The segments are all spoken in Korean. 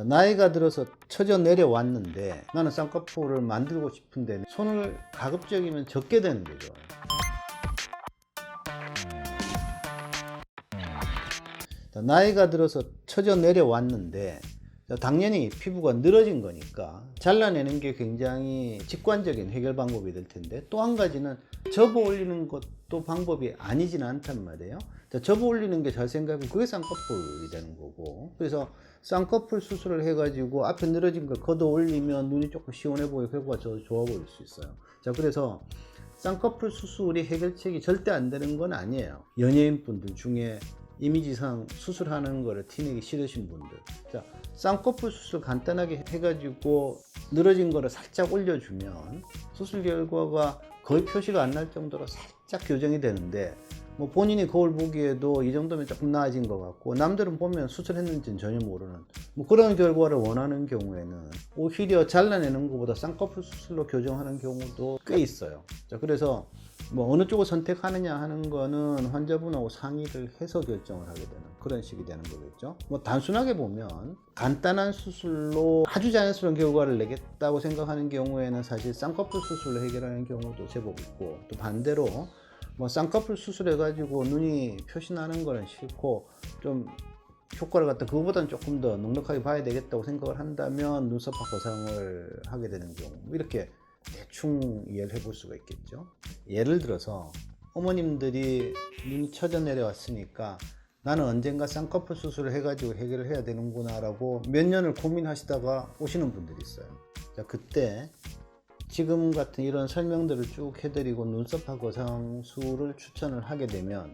나이가 들어서 처져 내려왔는데 나는 쌍꺼풀을 만들고 싶은데 손을 가급적이면 적게 되는 게 좋아요. 나이가 들어서 처져 내려왔는데 당연히 피부가 늘어진 거니까 잘라내는 게 굉장히 직관적인 해결 방법이 될 텐데, 또 한 가지는 접어 올리는 것도 방법이 아니진 않단 말이에요. 접어 올리는 게 잘 생각하면 그게 쌍꺼풀이 되는 거고, 그래서 쌍꺼풀 수술을 해가지고 앞에 늘어진 걸 걷어 올리면 눈이 조금 시원해 보이고 결과가 더 좋아 보일 수 있어요. 자, 그래서 쌍꺼풀 수술이 해결책이 절대 안 되는 건 아니에요. 연예인 분들 중에 이미지상 수술하는 거를 티내기 싫으신 분들, 자, 쌍꺼풀 수술 간단하게 해가지고 늘어진 거를 살짝 올려주면 수술 결과가 거의 표시가 안 날 정도로 살짝 교정이 되는데, 뭐 본인이 거울 보기에도 이 정도면 조금 나아진 것 같고 남들은 보면 수술했는지는 전혀 모르는 뭐 그런 결과를 원하는 경우에는 오히려 잘라내는 것보다 쌍꺼풀 수술로 교정하는 경우도 꽤 있어요. 자, 그래서 뭐 어느 쪽을 선택하느냐 하는 거는 환자분하고 상의를 해서 결정을 하게 되는 그런 식이 되는 거겠죠. 뭐 단순하게 보면 간단한 수술로 아주 자연스러운 결과를 내겠다고 생각하는 경우에는 사실 쌍꺼풀 수술로 해결하는 경우도 제법 있고, 또 반대로 뭐 쌍꺼풀 수술해 가지고 눈이 표시나는 거는 싫고 좀 효과를 갖다 그거보다는 조금 더 넉넉하게 봐야 되겠다고 생각을 한다면 눈썹화 거상을 하게 되는 경우, 이렇게 대충 이해를 해볼 수가 있겠죠. 예를 들어서 어머님들이 눈이 처져 내려왔으니까 나는 언젠가 쌍꺼풀 수술을 해가지고 해결을 해야 되는구나 라고 몇 년을 고민하시다가 오시는 분들이 있어요. 자, 그때 지금 같은 이런 설명들을 쭉 해드리고 눈썹화 거상술을 추천을 하게 되면,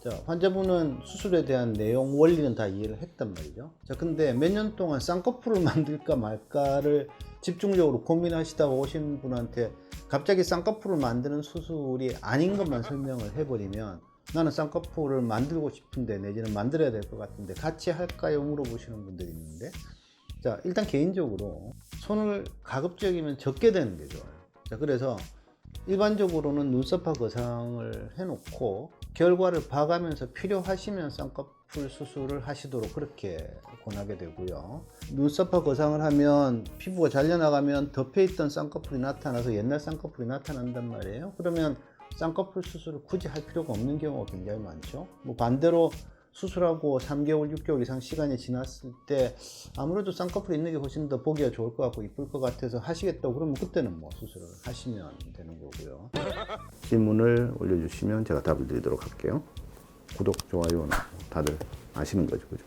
자, 환자분은 수술에 대한 내용 원리는 다 이해를 했단 말이죠. 자, 근데 몇 년 동안 쌍꺼풀을 만들까 말까를 집중적으로 고민하시다가 오신 분한테 갑자기 쌍꺼풀을 만드는 수술이 아닌 것만 설명을 해버리면 나는 쌍꺼풀을 만들고 싶은데 내지는 만들어야 될 것 같은데 같이 할까요? 물어보시는 분들이 있는데, 자, 일단 개인적으로 손을 가급적이면 적게 되는 게 좋아요. 자, 그래서 일반적으로는 눈썹화 거상을 해놓고 결과를 봐가면서 필요하시면 쌍꺼풀 수술을 하시도록 그렇게 권하게 되고요. 눈썹화 거상을 하면 피부가 잘려나가면 덮여있던 쌍꺼풀이 나타나서 옛날 쌍꺼풀이 나타난단 말이에요. 그러면 쌍꺼풀 수술을 굳이 할 필요가 없는 경우가 굉장히 많죠. 뭐 반대로 수술하고 3개월, 6개월 이상 시간이 지났을 때 아무래도 쌍꺼풀이 있는 게 훨씬 더 보기가 좋을 것 같고 이쁠 것 같아서 하시겠다고 그러면 그때는 뭐 수술을 하시면 되는 거고요. 질문을 올려주시면 제가 답을 드리도록 할게요. 구독, 좋아요는 다들 아시는 거죠, 그죠?